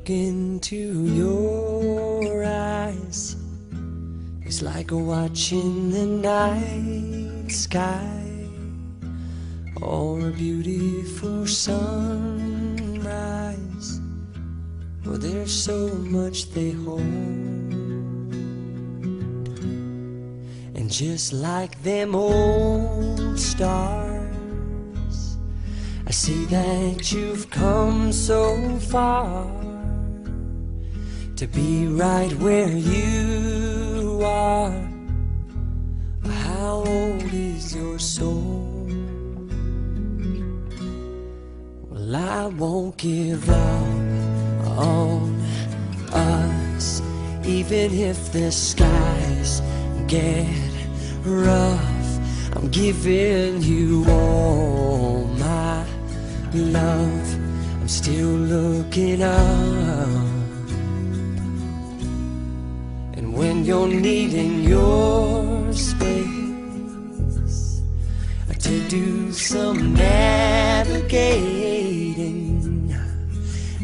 look into your eyes, it's like watching the night sky or a beautiful sunrise. Oh, there's so much they hold, and just like them old stars, I see that you've come so far to be right where you are. How old is your soul? Well, I won't give up on us, even if the skies get rough. I'm giving you all my love. I'm still looking up, and when you're needing your space to do some navigating,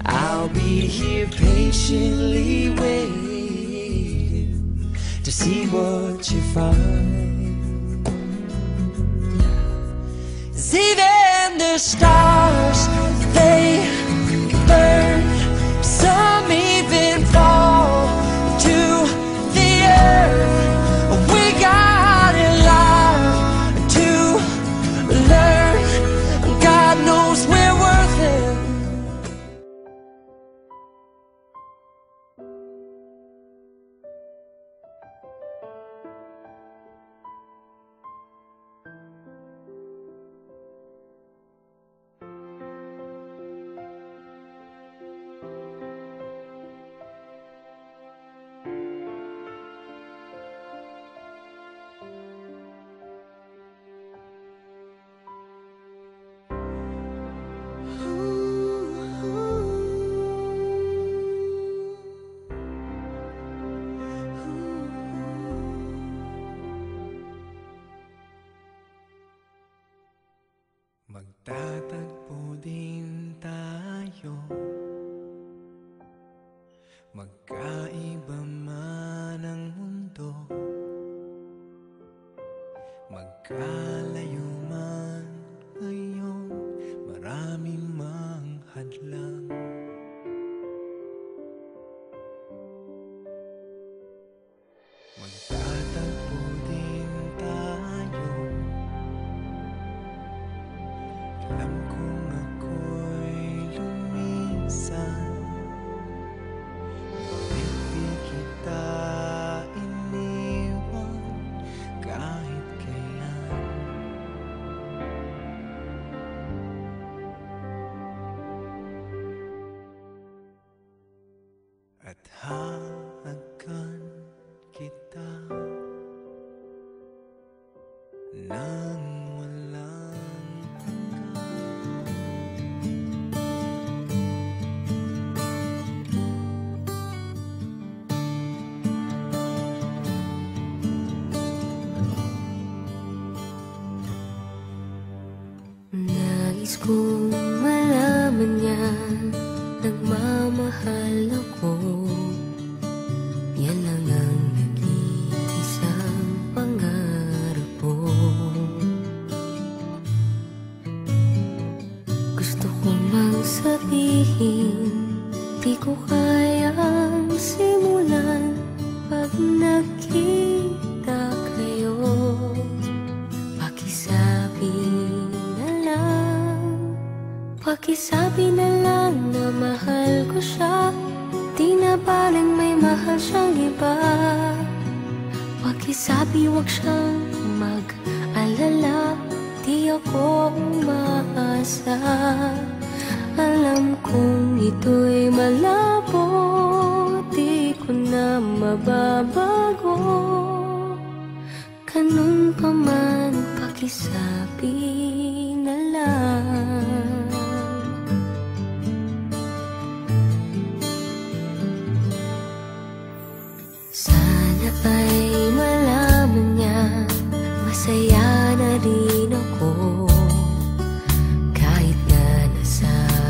I'll be here patiently waiting to see what you find. 'Cause even the stars, they burn, some even fall to the earth. We got a lot to learn. God knows we're worth it. Magtatagpo din tayo, magkaiba man ang mundo, magkalayo man ngayon, marami mang hadlang. Magtatagpo din tayo, alam kong ako'y lumisan, ngunit di kita iniwan kahit kailan. At hahagan kita nang walang nais kong malaman niya, nagmamahal ako. Yan lang ang nag-iisang pangarap ko. Gusto ko mang sabihin, di ko kayang simulan pag nakita kayo. Pakisabi na lang, pakisabi na lang na mahal ko siya. Di na baling may mahal siyang iba. Pakisabi wag siyang mag-alala, di ako umaasa. Alam kong ito'y malabo, di ko na mababago. Ganun pa man pakisabi.